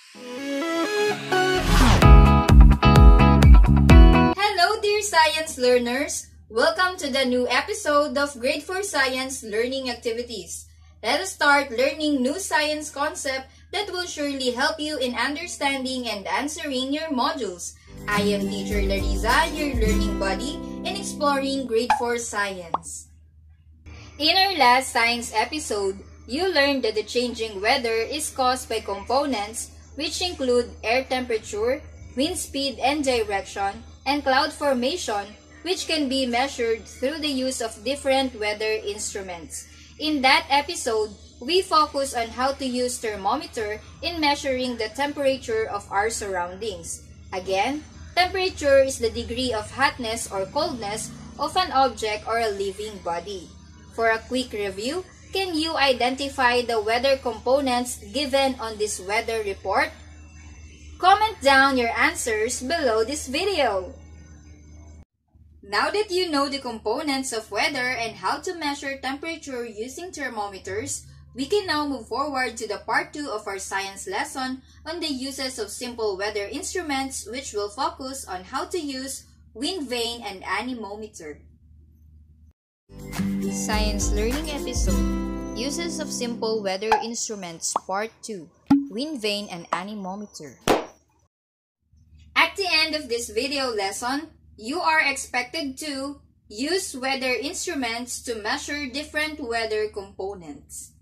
Hello dear science learners! Welcome to the new episode of Grade 4 Science Learning Activities. Let us start learning new science concept that will surely help you in understanding and answering your modules. I am Teacher Larissa, your learning buddy in exploring Grade 4 Science. In our last science episode, you learned that the changing weather is caused by components which include air temperature, wind speed and direction, and cloud formation, which can be measured through the use of different weather instruments. In that episode, we focus on how to use thermometer in measuring the temperature of our surroundings. Again, temperature is the degree of hotness or coldness of an object or a living body. For a quick review, can you identify the weather components given on this weather report? Comment down your answers below this video. Now that you know the components of weather and how to measure temperature using thermometers, we can now move forward to the part 2 of our science lesson on the uses of simple weather instruments, which will focus on how to use wind vane and anemometer. Science Learning Episode: Uses of Simple Weather Instruments Part 2, Wind Vane and Anemometer. At the end of this video lesson, you are expected to use weather instruments to measure different weather components.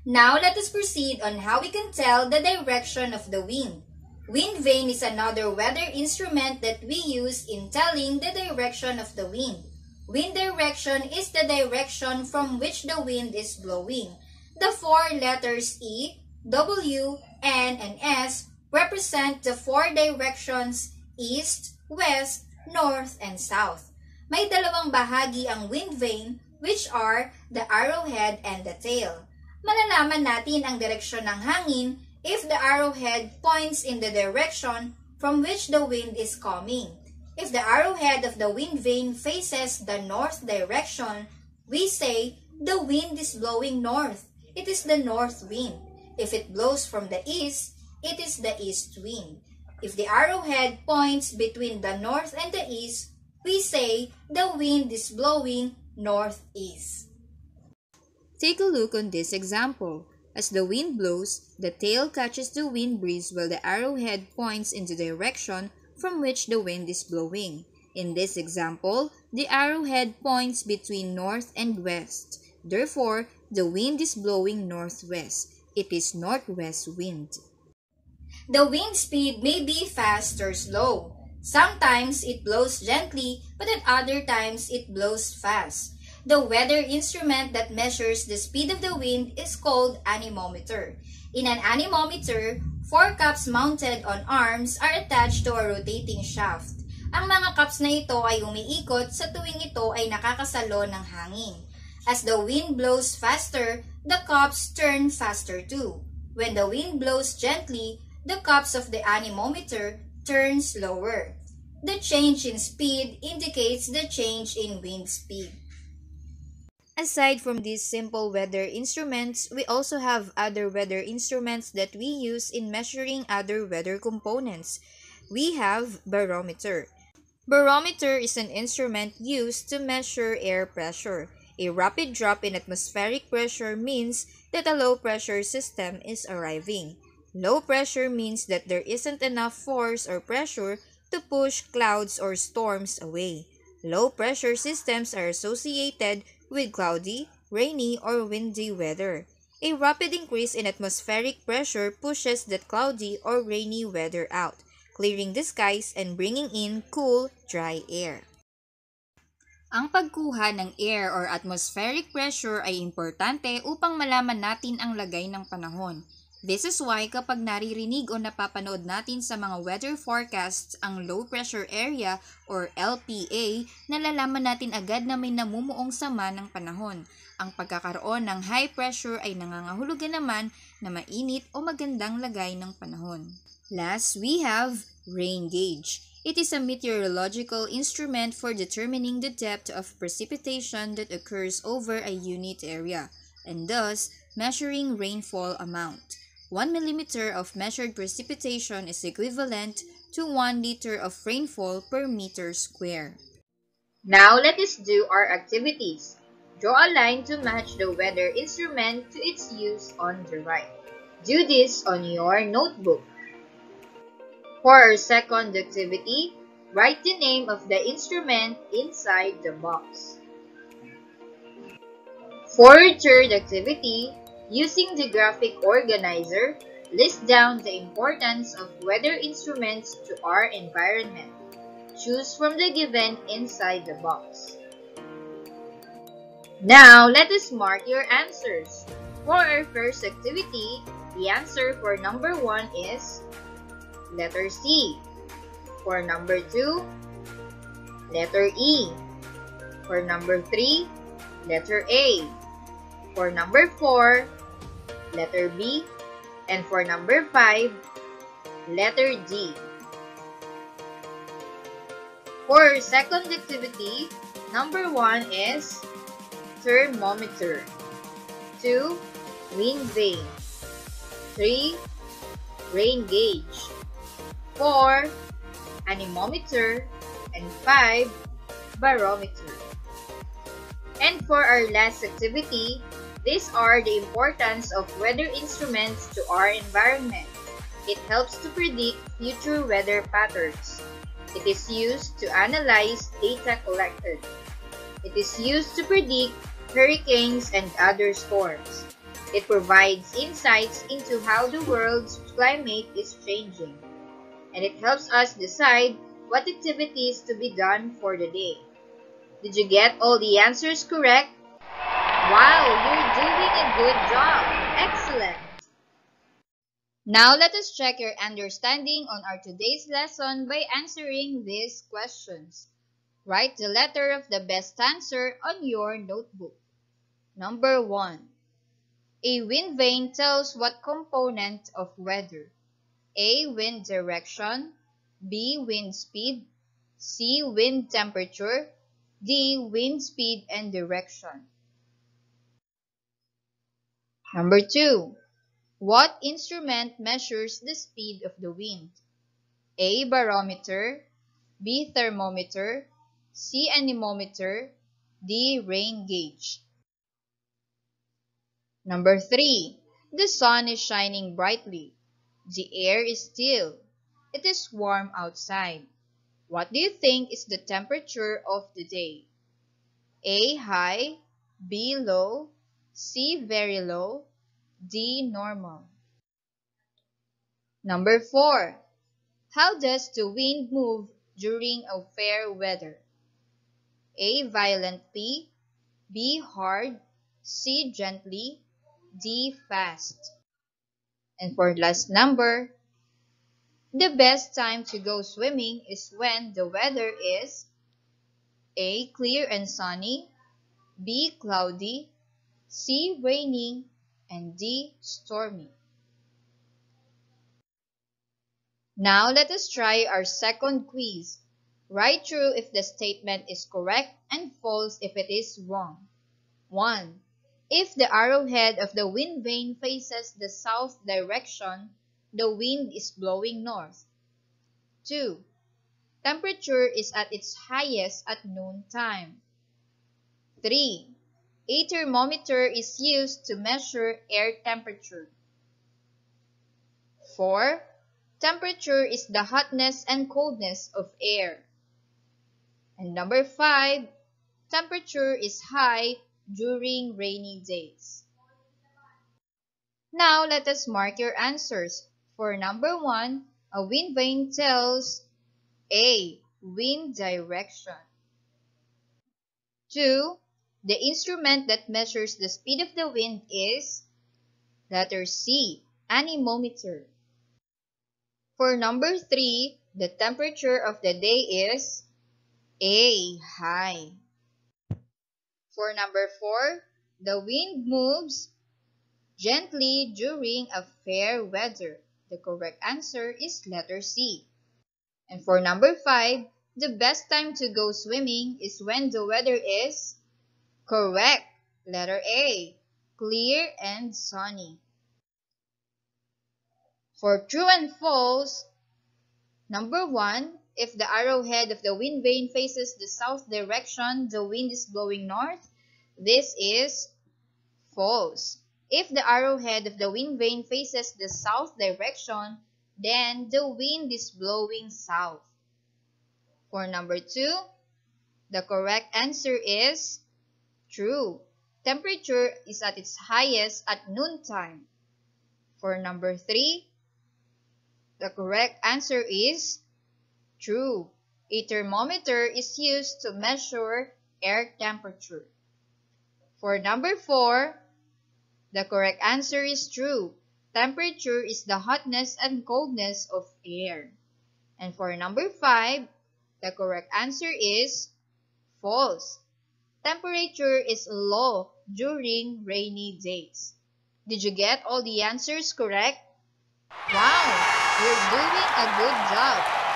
Now let us proceed on how we can tell the direction of the wind. Wind vane is another weather instrument that we use in telling the direction of the wind. Wind direction is the direction from which the wind is blowing. The four letters E, W, N, and S represent the four directions east, west, north, and south. May dalawang bahagi ang wind vane, which are the arrowhead and the tail. Malalaman natin ang direksyon ng hangin if the arrowhead points in the direction from which the wind is coming. If the arrowhead of the wind vane faces the north direction, we say the wind is blowing north. It is the north wind. If it blows from the east, it is the east wind. If the arrowhead points between the north and the east, we say the wind is blowing northeast. Take a look on this example. As the wind blows, the tail catches the wind breeze while the arrowhead points in the direction from which the wind is blowing. In this example, the arrowhead points between north and west. Therefore, the wind is blowing northwest. It is northwest wind. The wind speed may be fast or slow. Sometimes it blows gently, but at other times it blows fast. The weather instrument that measures the speed of the wind is called anemometer. In an anemometer, 4 cups mounted on arms are attached to a rotating shaft. Ang mga cups na ito ay umiikot sa tuwing ito ay nakakasalo ng hangin. As the wind blows faster, the cups turn faster too. When the wind blows gently, the cups of the anemometer turn slower. The change in speed indicates the change in wind speed. Aside from these simple weather instruments, we also have other weather instruments that we use in measuring other weather components. We have barometer. Barometer is an instrument used to measure air pressure. A rapid drop in atmospheric pressure means that a low pressure system is arriving. Low pressure means that there isn't enough force or pressure to push clouds or storms away. Low pressure systems are associated with cloudy, rainy, or windy weather. A rapid increase in atmospheric pressure pushes that cloudy or rainy weather out, clearing the skies and bringing in cool, dry air. Ang pagkuha ng air or atmospheric pressure ay importante upang malaman natin ang lagay ng panahon. This is why kapag naririnig o napapanood natin sa mga weather forecasts ang low pressure area or LPA, nalalaman natin agad na may namumuong sama ng panahon. Ang pagkakaroon ng high pressure ay nangangahulugan naman na mainit o magandang lagay ng panahon. Last, we have rain gauge. It is a meteorological instrument for determining the depth of precipitation that occurs over a unit area, and thus measuring rainfall amount. 1 millimeter of measured precipitation is equivalent to 1 liter of rainfall per meter square. Now let us do our activities. Draw a line to match the weather instrument to its use on the right. Do this on your notebook. For our second activity, write the name of the instrument inside the box. For our third activity, using the graphic organizer, list down the importance of weather instruments to our environment. Choose from the given inside the box. Now, let us mark your answers. For our first activity, the answer for number 1 is letter C. For number 2, letter E. For number 3, letter A. For number 4, letter B. And for number 5, letter D. For our second activity, number 1 is thermometer. 2, wind vane. 3, rain gauge. 4, anemometer. And 5, barometer. And for our last activity, these are the importance of weather instruments to our environment. It helps to predict future weather patterns. It is used to analyze data collected. It is used to predict hurricanes and other storms. It provides insights into how the world's climate is changing. And it helps us decide what activities to be done for the day. Did you get all the answers correct? Wow, you're doing a good job! Excellent! Now let us check your understanding on our today's lesson by answering these questions. Write the letter of the best answer on your notebook. Number 1. A wind vane tells what component of weather? A. Wind direction. B. Wind speed. C. Wind temperature. D. Wind speed and direction. Number 2. What instrument measures the speed of the wind? A. Barometer. B. Thermometer. C. Anemometer. D. Rain gauge. Number 3. The sun is shining brightly. The air is still. It is warm outside. What do you think is the temperature of the day? A. High. B. Low. C. Very low. D. Normal. Number 4. How does the wind move during a fair weather? A. Violently. B. Hard. C. Gently. D. Fast. And for last number, the best time to go swimming is when the weather is A. Clear and sunny. B. Cloudy. C. Raining. And D. Stormy. Now let us try our second quiz. Write true if the statement is correct and false if it is wrong. 1. If the arrowhead of the wind vane faces the south direction, the wind is blowing north. 2. Temperature is at its highest at noon time. 3. A thermometer is used to measure air temperature. 4. Temperature is the hotness and coldness of air. And number 5. Temperature is high during rainy days. Now let us mark your answers. For number 1, a wind vane tells A. Wind direction. 2. The instrument that measures the speed of the wind is letter C. Anemometer. For number 3, the temperature of the day is A. High. For number 4, the wind moves gently during a fair weather. The correct answer is letter C. And for number 5, the best time to go swimming is when the weather is correct. Letter A. Clear and sunny. For true and false, number 1, if the arrowhead of the wind vane faces the south direction, the wind is blowing north. This is false. If the arrowhead of the wind vane faces the south direction, then the wind is blowing south. For number 2, the correct answer is true. Temperature is at its highest at noontime. For number 3, the correct answer is true. A thermometer is used to measure air temperature. For number 4, the correct answer is true. Temperature is the hotness and coldness of air. And for number 5, the correct answer is false. Temperature is low during rainy days. Did you get all the answers correct? Wow, you're doing a good job.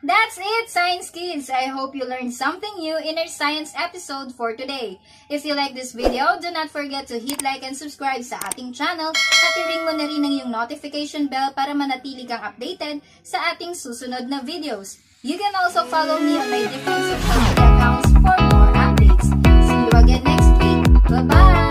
That's it, Science Kids! I hope you learned something new in our science episode for today. If you like this video, do not forget to hit like and subscribe sa ating channel at i-ring mo na rin ang iyong notification bell para manatili kang updated sa ating susunod na videos. You can also follow me on my different social media accounts for more updates. See you again next week. Bye-bye!